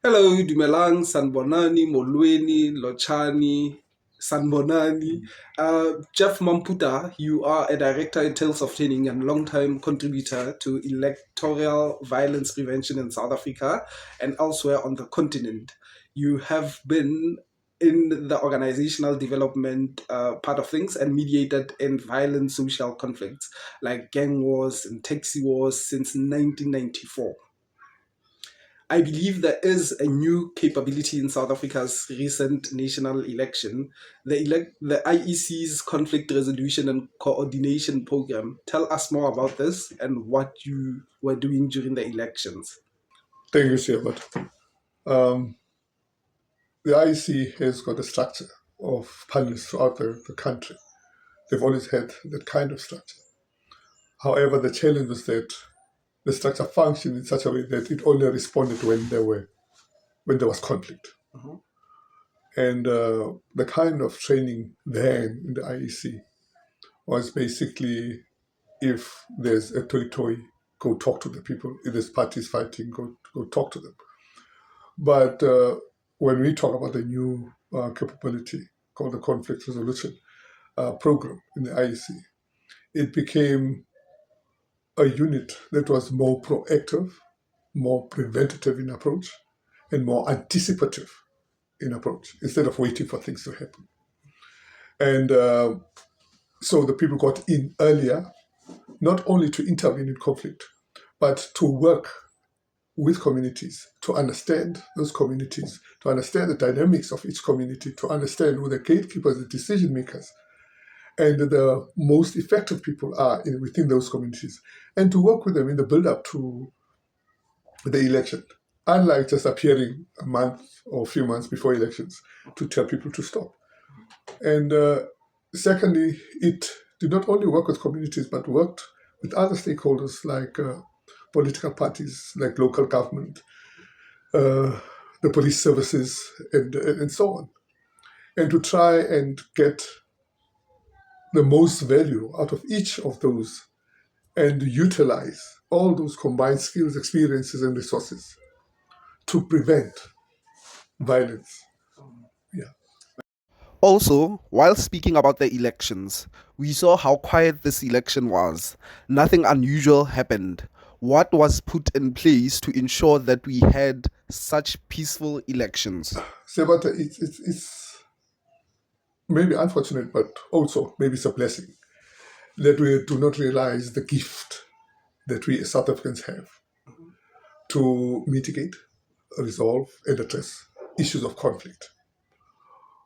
Hello, Dumelang, Sanbonani, Molweni, Lochani, Sanbonani. Jeff Mamputa, you are a director at Tales of Training and long-time contributor to electoral violence prevention in South Africa and elsewhere on the continent. You have been in the organizational development part of things and mediated in violent social conflicts like gang wars and taxi wars since 1994. I believe there is a new capability in South Africa's recent national election, the IEC's conflict resolution and coordination program. Tell us more about this and what you were doing during the elections. Thank you, Sherbert. The IEC has got a structure of panels throughout the country. They've always had that kind of structure. However, the challenge was that the structure functioned in such a way that it only responded when there was conflict. Mhm. And the kind of training then in the IEC was basically, if there's a toy, go talk to the people. If there's parties fighting, go talk to them. But when we talk about the new capability called the conflict resolution program in the IEC, it became a unit that was more proactive, more preventative in approach, and more anticipative in approach instead of waiting for things to happen. And so the people got in earlier, not only to intervene in conflict, but to work with communities, to understand those communities, to understand the dynamics of each community, to understand who the gatekeepers, the decision makers, and the most effective people are within those communities, and to work with them in the build-up to the election, unlike just appearing a month or a few months before elections to tell people to stop. And secondly, it did not only work with communities, but worked with other stakeholders like political parties, like local government, the police services, and so on, and to try and get the most value out of each of those and utilize all those combined skills, experiences, and resources to prevent violence. Yeah. Also, while speaking about the elections, we saw how quiet this election was. Nothing unusual happened. What was put in place to ensure that we had such peaceful elections? Sebata, it's maybe unfortunate, but also maybe it's a blessing that we do not realize the gift that we as South Africans have to mitigate, resolve, and address issues of conflict.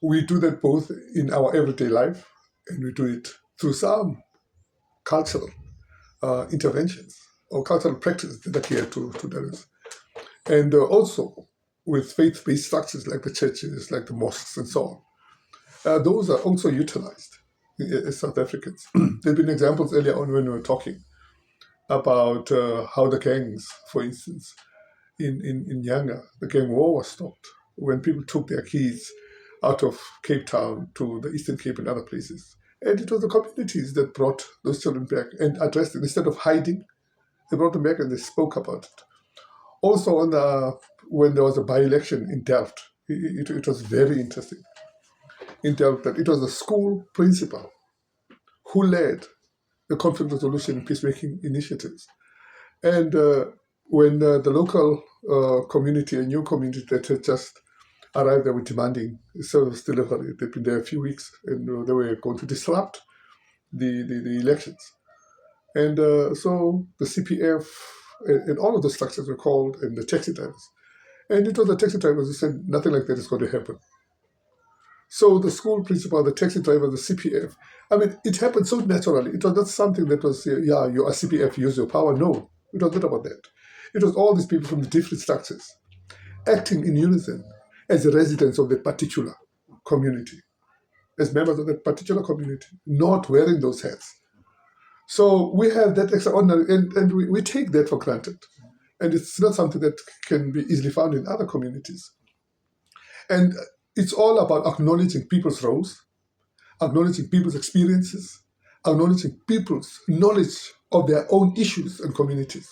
We do that both in our everyday life and we do it through some cultural interventions or cultural practices that adhere to those. And also with faith-based structures like the churches, like the mosques, and so on. Those are also utilized as South Africans. There have been examples earlier on when we were talking about how the gangs, for instance, in Yanga, the gang war was stopped when people took their kids out of Cape Town to the Eastern Cape and other places. And it was the communities that brought those children back and addressed it. Instead of hiding, they brought them back and they spoke about it. Also, when there was a by-election in Delft, it was very interesting. In Delft, that it was the school principal who led the conflict resolution and peacemaking initiatives. And when the local community, a new community that had just arrived, they were demanding service delivery. They'd been there a few weeks and they were going to disrupt the elections. And so the CPF and all of the structures were called, and the taxi drivers. And it was the taxi drivers who said nothing like that is going to happen. So the school principal, the taxi driver, the CPF, I mean, it happened so naturally. It was not something that was, yeah, you are CPF, use your power. No, it was not about that. It was all these people from the different structures acting in unison as residents of that particular community, as members of that particular community, not wearing those hats. So we have that extraordinary, and we take that for granted. And it's not something that can be easily found in other communities. And it's all about acknowledging people's roles, acknowledging people's experiences, acknowledging people's knowledge of their own issues and communities.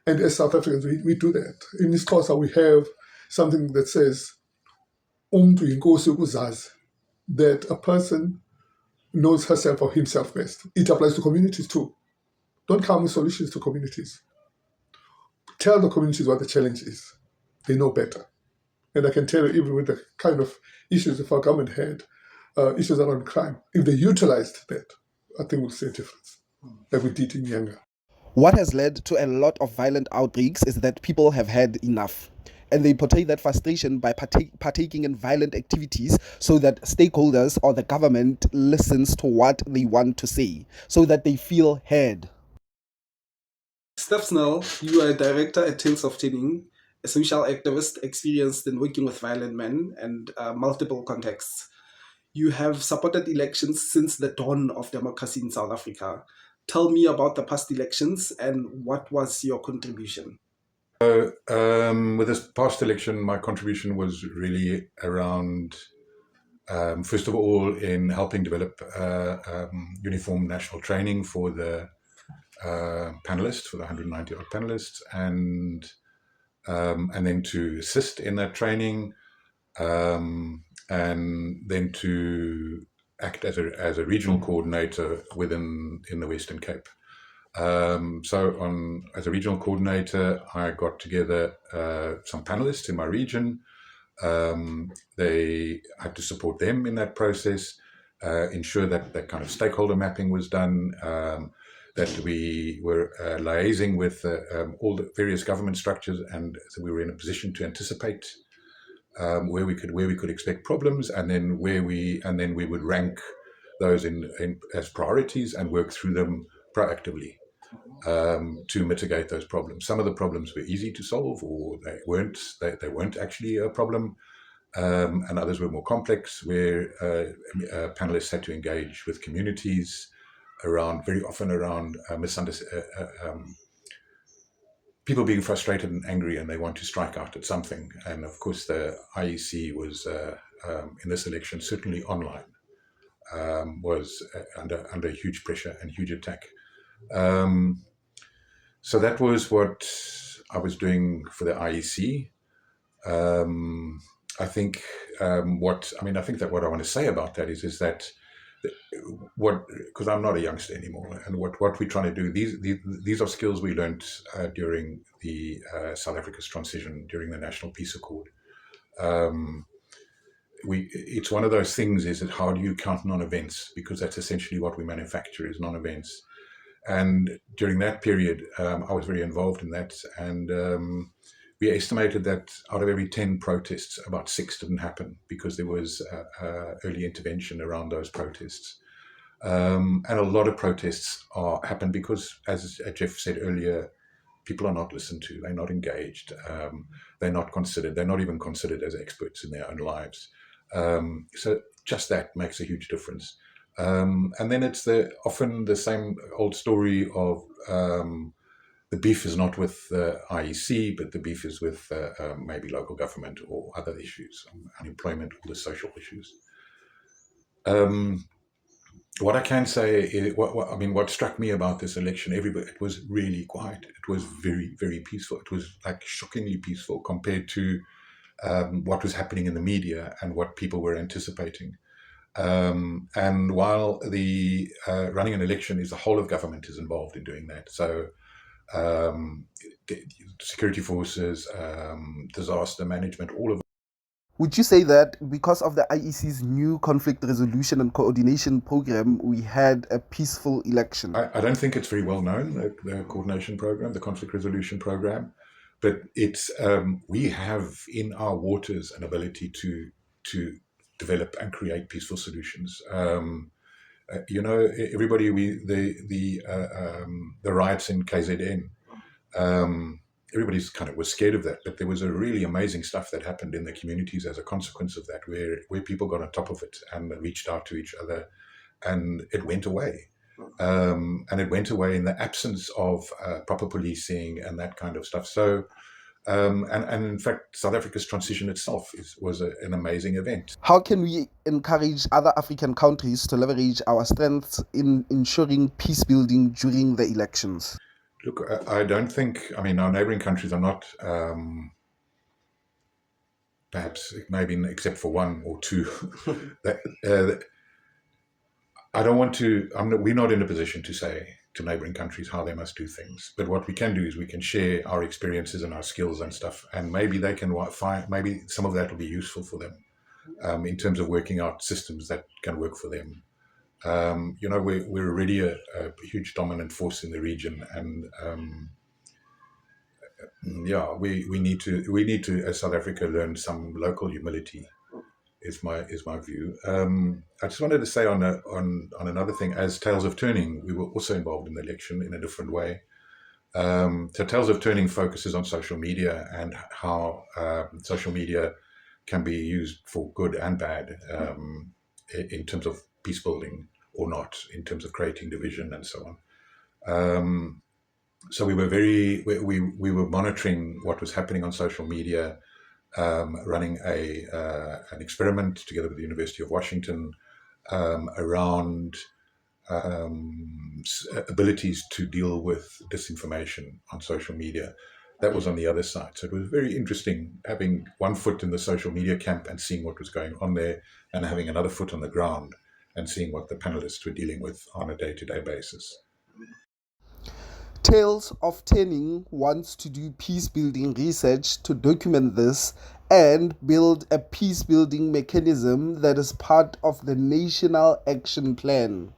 And as South Africans, we do that. In ISCOSA, we have something that says, "Umntu yinkosi ukuzazi," that a person knows herself or himself best. It applies to communities too. Don't come with solutions to communities. Tell the communities what the challenge is. They know better. And I can tell you, even with the kind of issues if our government had, issues around crime, if they utilized that, I think we'll see a difference, like we did in Nyanga. What has led to a lot of violent outbreaks is that people have had enough. And they portray that frustration by partaking in violent activities so that stakeholders or the government listens to what they want to say, so that they feel heard. Steph Snell, you are a director at Tales of Tinning, a social activist experienced in working with violent men and multiple contexts. You have supported elections since the dawn of democracy in South Africa. Tell me about the past elections and what was your contribution? With this past election, my contribution was really around, first of all, in helping develop uniform national training for the panelists, for the 190 odd panelists, and then to assist in that training, and then to act as a regional coordinator in the Western Cape. So as a regional coordinator, I got together some panelists in my region. They had to support them in that process, ensure that that kind of stakeholder mapping was done, that we were liaising with all the various government structures, and so we were in a position to anticipate where we could expect problems, and then we would rank those in as priorities and work through them proactively to mitigate those problems. Some of the problems were easy to solve, or they weren't actually a problem, and others were more complex, where panelists had to engage with communities very often around people being frustrated and angry, and they want to strike out at something. And of course, the IEC was in this election, certainly online, was under huge pressure and huge attack. So that was what I was doing for the IEC. I think what I want to say about that is that because I'm not a youngster anymore, and what we're trying to do, these are skills we learned during the South Africa's transition, during the National Peace Accord. It's one of those things, is that how do you count non-events, because that's essentially what we manufacture, is non-events. And during that period, I was very involved in that, and we estimated that out of every 10 protests, about 6 didn't happen because there was early intervention around those protests. And a lot of protests happen because, as Jeff said earlier, people are not listened to, they're not engaged, they're not considered, they're not even considered as experts in their own lives. So just that makes a huge difference. And then it's often the same old story of the beef is not with the IEC, but the beef is with maybe local government or other issues, unemployment, all the social issues. What I can say is, what struck me about this election, it was really quiet. It was very, very peaceful. It was like shockingly peaceful compared to what was happening in the media and what people were anticipating. And while the running an election is the whole of government is involved in doing that. So security forces, disaster management, all of it. Would you say that because of the IEC's new conflict resolution and coordination program, we had a peaceful election? I don't think it's very well known, the coordination program, the conflict resolution program, but it's we have in our waters an ability to develop and create peaceful solutions. Everybody, the riots in KZN, everybody's kind of was scared of that, but there was a really amazing stuff that happened in the communities as a consequence of that, where people got on top of it and reached out to each other, and it went away. And it went away in the absence of proper policing and that kind of stuff. So, and in fact, South Africa's transition itself was an amazing event. How can we encourage other African countries to leverage our strengths in ensuring peace building during the elections? Look, I don't think, our neighboring countries are not perhaps, maybe except for one or two. that, I don't want to. We're not in a position to say to neighboring countries how they must do things. But what we can do is we can share our experiences and our skills and stuff, and maybe they can find. Maybe some of that will be useful for them in terms of working out systems that can work for them. We're already a huge dominant force in the region, and we need to, as South Africa, learn some local humility. Is my view. I just wanted to say on another thing. As Tales of Turning, we were also involved in the election in a different way. So Tales of Turning focuses on social media and how social media can be used for good and bad in terms of peace building or not, in terms of creating division and so on. So we were monitoring what was happening on social media, running an experiment together with the University of Washington around abilities to deal with disinformation on social media. That was on the other side. So it was very interesting having one foot in the social media camp and seeing what was going on there, and having another foot on the ground and seeing what the panelists were dealing with on a day-to-day basis. Tales of Turning wants to do peace-building research to document this and build a peace-building mechanism that is part of the National Action Plan.